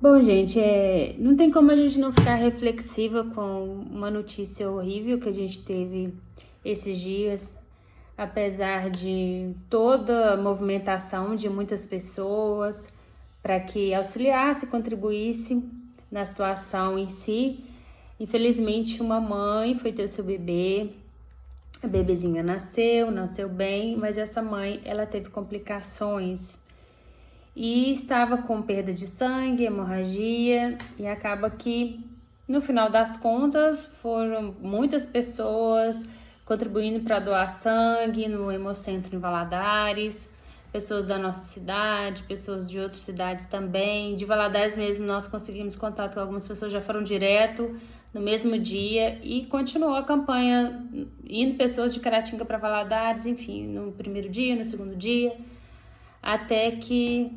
Bom, gente, não tem como a gente não ficar reflexiva com uma notícia horrível que a gente teve esses dias, apesar de toda a movimentação de muitas pessoas para que auxiliasse, contribuísse na situação em si. Infelizmente, uma mãe foi ter o seu bebê, a bebezinha nasceu bem, mas essa mãe, ela teve complicações e estava com perda de sangue, hemorragia, e acaba que, no final das contas, foram muitas pessoas contribuindo para doar sangue no Hemocentro em Valadares, pessoas da nossa cidade, pessoas de outras cidades também. De Valadares mesmo, nós conseguimos contato com algumas pessoas, já foram direto no mesmo dia, e continuou a campanha, indo pessoas de Caratinga para Valadares, enfim, no primeiro dia, no segundo dia, até que,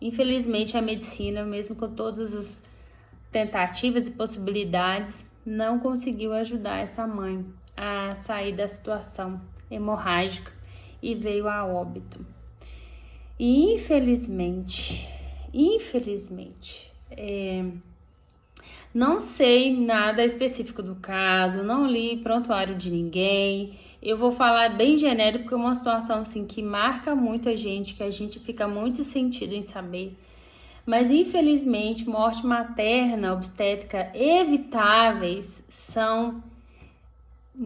infelizmente, a medicina, mesmo com todas as tentativas e possibilidades, não conseguiu ajudar essa mãe a sair da situação hemorrágica e veio a óbito. E infelizmente, não sei nada específico do caso, não li prontuário de ninguém. Eu vou falar bem genérico, porque é uma situação assim que marca muito a gente, que a gente fica muito sentido em saber. Mas infelizmente, morte materna, obstétrica evitáveis são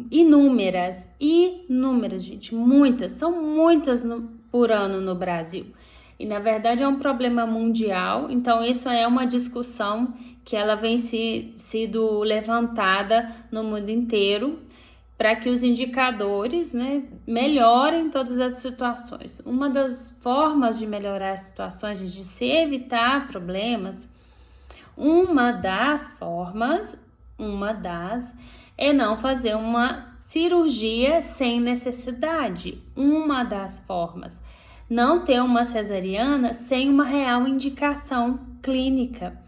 inúmeras, gente, são muitas por ano no Brasil. E na verdade é um problema mundial, então isso é uma discussão que ela vem sido levantada no mundo inteiro, para que os indicadores, né, melhorem todas as situações. Uma das formas de melhorar as situações, de se evitar problemas, uma das é não fazer uma cirurgia sem necessidade. Uma das formas, não ter uma cesariana sem uma real indicação clínica.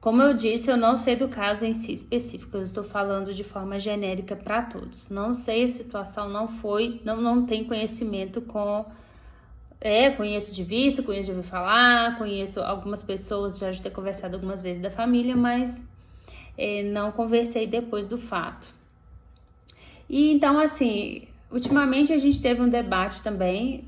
Como eu disse, eu não sei do caso em si específico, eu estou falando de forma genérica para todos. Não sei a situação, não tenho conhecimento conheço de vista, conheço de ouvir falar, conheço algumas pessoas, já de ter conversado algumas vezes da família, mas não conversei depois do fato. E então, assim, ultimamente a gente teve um debate também,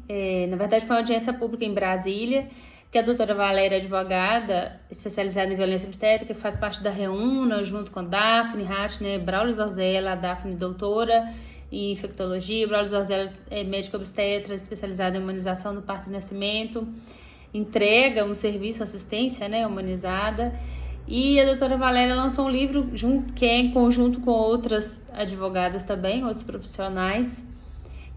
na verdade foi uma audiência pública em Brasília, que a doutora Valéria, advogada especializada em violência obstétrica, faz parte da Reúna, junto com a Daphne Ratner, Braulio Zorzella, a Daphne doutora em infectologia, Braulio Zorzella é médico obstetra especializado em humanização do parto e nascimento, entrega um serviço, assistência, né, humanizada, e a doutora Valéria lançou um livro que é em conjunto com outras advogadas também, outros profissionais,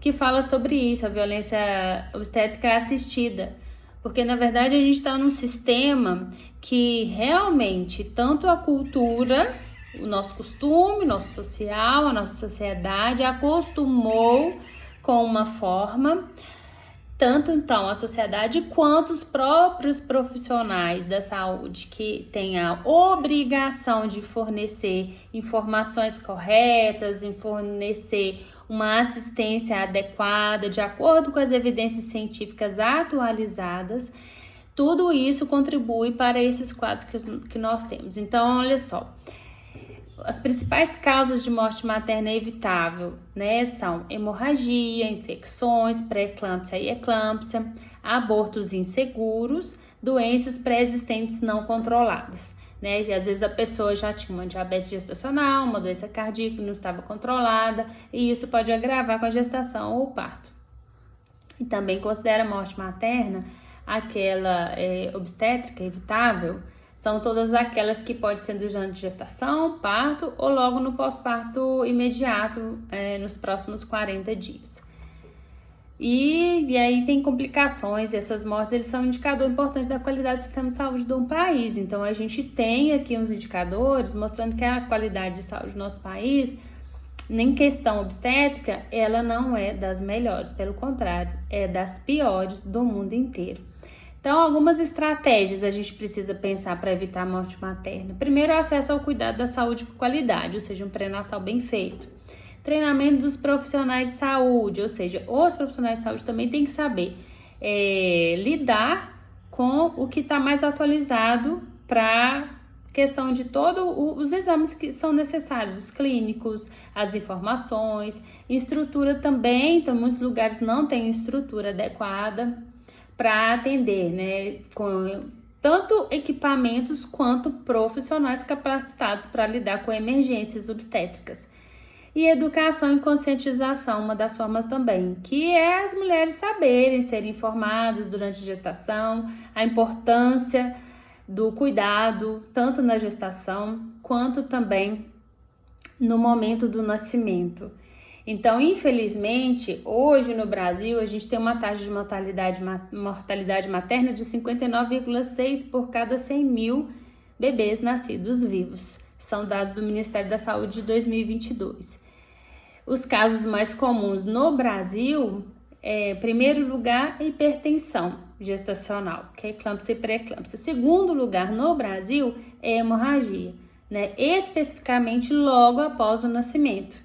que fala sobre isso, a violência obstétrica assistida. Porque, na verdade, a gente está num sistema que realmente, tanto a cultura, o nosso costume, o nosso social, a nossa sociedade acostumou com uma forma, tanto então a sociedade quanto os próprios profissionais da saúde, que têm a obrigação de fornecer informações corretas, em fornecer uma assistência adequada, de acordo com as evidências científicas atualizadas. Tudo isso contribui para esses quadros que nós temos. Então, olha só, as principais causas de morte materna evitável, né, são hemorragia, infecções, pré-eclâmpsia e eclâmpsia, abortos inseguros, doenças pré-existentes não controladas. Né? E às vezes a pessoa já tinha uma diabetes gestacional, uma doença cardíaca que não estava controlada, e isso pode agravar com a gestação ou o parto. E também considera a morte materna aquela obstétrica evitável, são todas aquelas que podem ser durante gestação, parto ou logo no pós-parto imediato, nos próximos 40 dias. E aí tem complicações, e essas mortes eles são um indicador importante da qualidade do sistema de saúde de um país. Então a gente tem aqui uns indicadores mostrando que a qualidade de saúde do nosso país, em questão obstétrica, ela não é das melhores, pelo contrário, é das piores do mundo inteiro. Então, algumas estratégias a gente precisa pensar para evitar a morte materna. Primeiro, acesso ao cuidado da saúde com qualidade, ou seja, um pré-natal bem feito. Treinamento dos profissionais de saúde, ou seja, os profissionais de saúde também têm que saber lidar com o que está mais atualizado para questão de todos os exames que são necessários, os clínicos, as informações, estrutura também, então muitos lugares não têm estrutura adequada para atender, né, com tanto equipamentos quanto profissionais capacitados para lidar com emergências obstétricas. E educação e conscientização, uma das formas também, que é as mulheres saberem, serem informadas durante a gestação, a importância do cuidado, tanto na gestação, quanto também no momento do nascimento. Então, infelizmente, hoje no Brasil, a gente tem uma taxa de mortalidade materna de 59,6 por cada 100 mil bebês nascidos vivos. São dados do Ministério da Saúde de 2022. Os casos mais comuns no Brasil, primeiro lugar, hipertensão gestacional, que é eclâmpsia e pré-eclâmpsia. Segundo lugar no Brasil é hemorragia, né? Especificamente logo após o nascimento.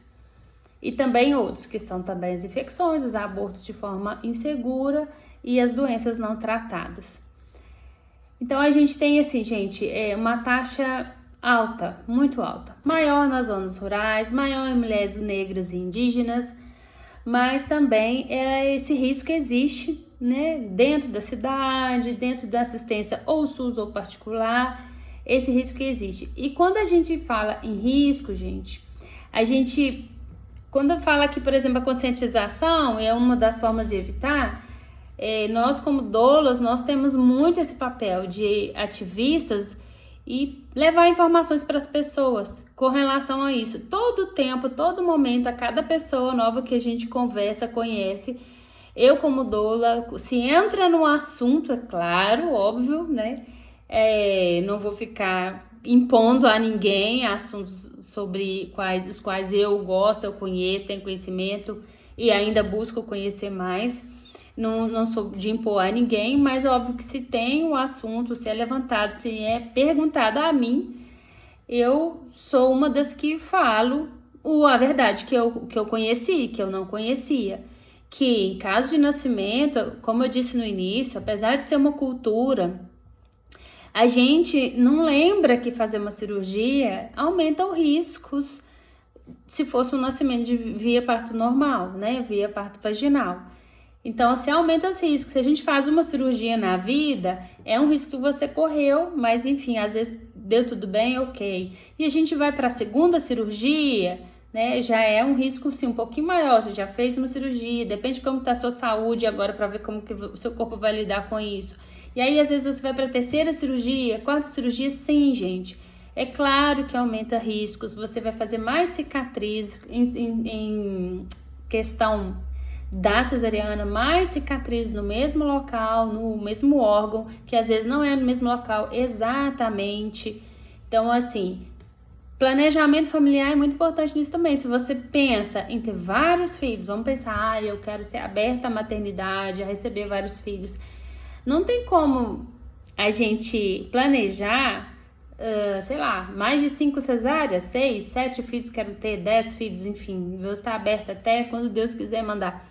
E também outros, que são também as infecções, os abortos de forma insegura e as doenças não tratadas. Então a gente tem assim, gente, uma taxa alta, muito alta, maior nas zonas rurais, maior em mulheres negras e indígenas, mas também esse risco existe, né, dentro da cidade, dentro da assistência ou SUS ou particular, esse risco existe. E quando a gente fala em risco, gente, quando fala aqui, por exemplo, a conscientização é uma das formas de evitar, nós como doulas, nós temos muito esse papel de ativistas e levar informações para as pessoas com relação a isso. Todo tempo, todo momento, a cada pessoa nova que a gente conversa, conhece, eu como doula, se entra no assunto, é claro, óbvio, né? Não vou ficar impondo a ninguém assuntos sobre os quais eu gosto, eu conheço, tenho conhecimento e ainda busco conhecer mais. Não sou de impor a ninguém, mas óbvio que se tem o assunto, se é levantado, se é perguntado a mim, eu sou uma das que falo a verdade que eu conheci, que eu não conhecia. Que em caso de nascimento, como eu disse no início, apesar de ser uma cultura, a gente não lembra que fazer uma cirurgia aumenta os riscos se fosse um nascimento via parto normal, né? Via parto vaginal. Então, se aumenta os riscos. Se a gente faz uma cirurgia na vida, é um risco que você correu, mas enfim, às vezes deu tudo bem, ok. E a gente vai para a segunda cirurgia, né? Já é um risco sim um pouquinho maior. Você já fez uma cirurgia, depende de como está a sua saúde agora para ver como que o seu corpo vai lidar com isso. E aí, às vezes, você vai para a terceira cirurgia, quarta cirurgia, sim, gente. É claro que aumenta riscos, você vai fazer mais cicatriz em questão da cesariana, mais cicatriz no mesmo local, no mesmo órgão, que às vezes não é no mesmo local exatamente. Então, assim, planejamento familiar é muito importante nisso também. Se você pensa em ter vários filhos, vamos pensar, eu quero ser aberta à maternidade, a receber vários filhos. Não tem como a gente planejar, sei lá, mais de 5 cesáreas, 6, 7 filhos quero ter, 10 filhos, enfim, vou estar aberta até quando Deus quiser mandar.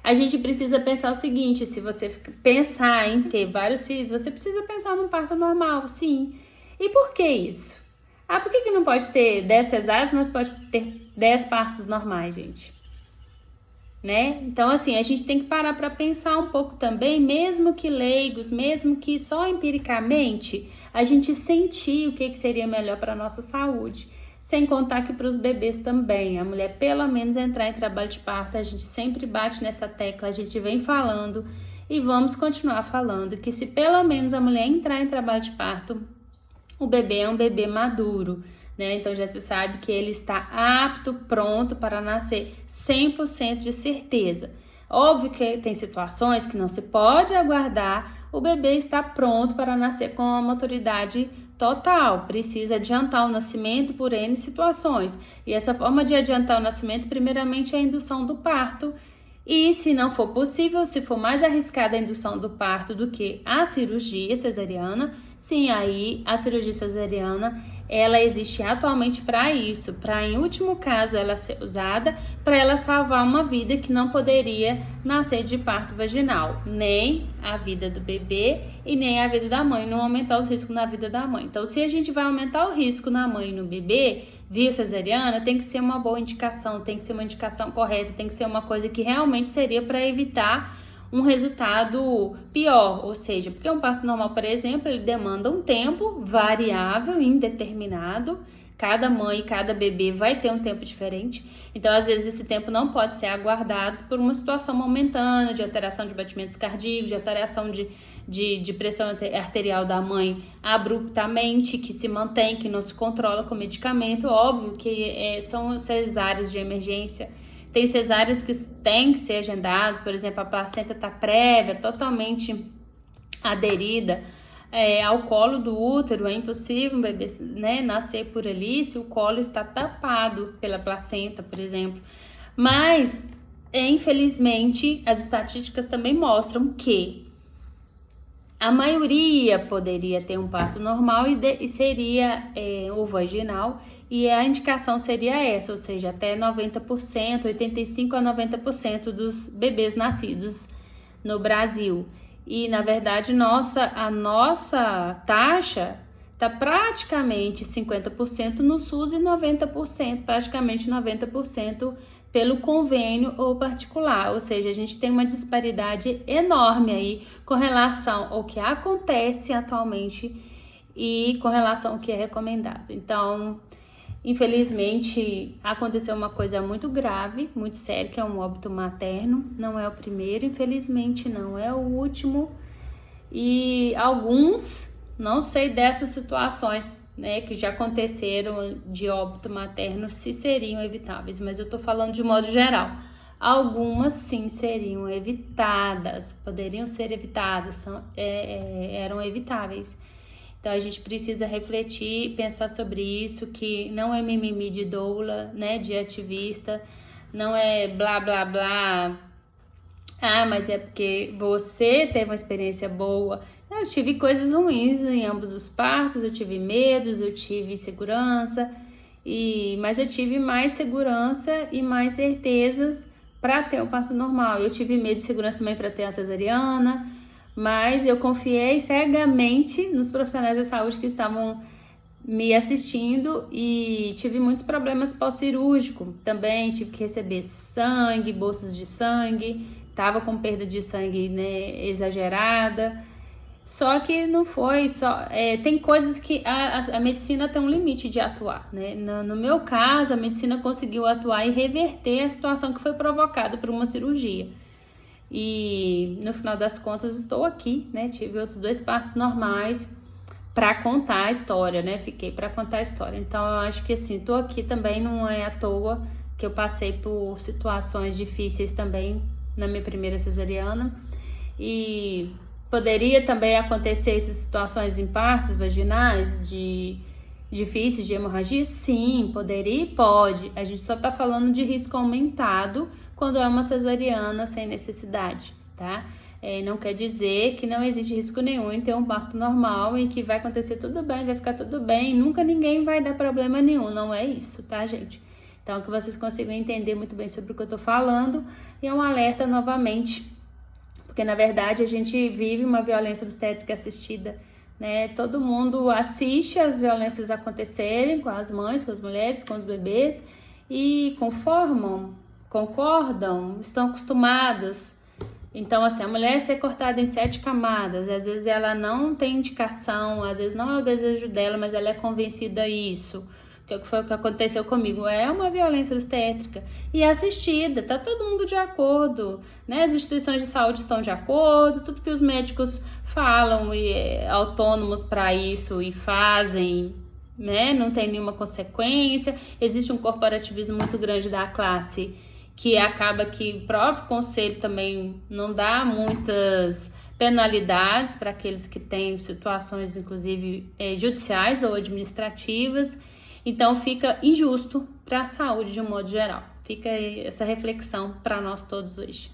A gente precisa pensar o seguinte, se você pensar em ter vários filhos, você precisa pensar num parto normal, sim. E por que isso? Por que não pode ter 10 cesáreas, mas pode ter 10 partos normais, gente? Né? Então, assim, a gente tem que parar para pensar um pouco também, mesmo que leigos, mesmo que só empiricamente, a gente sentir o que seria melhor para a nossa saúde. Sem contar que para os bebês também, a mulher pelo menos entrar em trabalho de parto, a gente sempre bate nessa tecla, a gente vem falando e vamos continuar falando que se pelo menos a mulher entrar em trabalho de parto, o bebê é um bebê maduro, né? Então já se sabe que ele está apto, pronto para nascer, 100% de certeza. Óbvio que tem situações que não se pode aguardar, o bebê está pronto para nascer com a maturidade total, precisa adiantar o nascimento por N situações. E essa forma de adiantar o nascimento, primeiramente, é a indução do parto. E se não for possível, se for mais arriscada a indução do parto do que a cirurgia cesariana, sim, aí a cirurgia cesariana ela existe atualmente para isso, para em último caso ela ser usada para ela salvar uma vida que não poderia nascer de parto vaginal, nem a vida do bebê e nem a vida da mãe, não aumentar os riscos na vida da mãe. Então, se a gente vai aumentar o risco na mãe e no bebê, via cesariana, tem que ser uma boa indicação, tem que ser uma indicação correta, tem que ser uma coisa que realmente seria para evitar um resultado pior, ou seja, porque um parto normal, por exemplo, ele demanda um tempo variável, indeterminado, cada mãe e cada bebê vai ter um tempo diferente, então às vezes esse tempo não pode ser aguardado por uma situação momentânea de alteração de batimentos cardíacos, de alteração de pressão arterial da mãe abruptamente, que se mantém, que não se controla com medicamento. Óbvio que são cesáreas de emergência. Tem cesáreas que têm que ser agendadas, por exemplo, a placenta está prévia, totalmente aderida ao colo do útero. É impossível um bebê, né, nascer por ali se o colo está tapado pela placenta, por exemplo. Mas, infelizmente, as estatísticas também mostram que a maioria poderia ter um parto normal e seria o vaginal, e a indicação seria essa, ou seja, até 90%, 85% a 90% dos bebês nascidos no Brasil. E, na verdade, a nossa taxa está praticamente 50% no SUS e 90%, praticamente 90% pelo convênio ou particular, ou seja, a gente tem uma disparidade enorme aí com relação ao que acontece atualmente e com relação ao que é recomendado. Então, infelizmente, aconteceu uma coisa muito grave, muito séria, que é um óbito materno. Não é o primeiro, infelizmente, não é o último. E alguns, não sei dessas situações, né, que já aconteceram de óbito materno, se seriam evitáveis, mas eu tô falando de modo geral. Algumas sim seriam evitadas, poderiam ser evitadas, eram evitáveis. Então a gente precisa refletir, pensar sobre isso, que não é mimimi de doula, né, de ativista, não é blá blá blá. Ah, mas é porque você teve uma experiência boa. Eu tive coisas ruins em ambos os partos, eu tive medos, eu tive segurança, mas eu tive mais segurança e mais certezas para ter o parto normal. Eu tive medo e segurança também para ter a cesariana, mas eu confiei cegamente nos profissionais da saúde que estavam me assistindo e tive muitos problemas pós-cirúrgico também. Tive que receber sangue, bolsas de sangue, estava com perda de sangue, né, exagerada. Só que não foi só... tem coisas que a medicina tem um limite de atuar, né? No meu caso, a medicina conseguiu atuar e reverter a situação que foi provocada por uma cirurgia. E no final das contas estou aqui, né? Tive outros 2 partos normais para contar a história, né? Fiquei para contar a história. Então eu acho que assim, estou aqui também, não é à toa que eu passei por situações difíceis também na minha primeira cesariana. E poderia também acontecer essas situações em partos vaginais difíceis de hemorragia? Sim, poderia e pode. A gente só está falando de risco aumentado quando é uma cesariana sem necessidade, tá? Não quer dizer que não existe risco nenhum em ter um parto normal e que vai acontecer tudo bem, vai ficar tudo bem, nunca ninguém vai dar problema nenhum, não é isso, tá, gente? Então, que vocês consigam entender muito bem sobre o que eu tô falando, e é um alerta novamente, porque na verdade a gente vive uma violência obstétrica assistida, né? Todo mundo assiste as violências acontecerem com as mães, com as mulheres, com os bebês e concordam, estão acostumadas. Então, assim, a mulher ser cortada em 7 camadas, às vezes ela não tem indicação, às vezes não é o desejo dela, mas ela é convencida a isso. Que foi o que aconteceu comigo, é uma violência obstétrica e assistida, tá todo mundo de acordo, né? As instituições de saúde estão de acordo, tudo que os médicos falam e autônomos para isso e fazem, né? Não tem nenhuma consequência. Existe um corporativismo muito grande da classe que acaba que o próprio conselho também não dá muitas penalidades para aqueles que têm situações, inclusive, judiciais ou administrativas. Então, fica injusto para a saúde de um modo geral. Fica aí essa reflexão para nós todos hoje.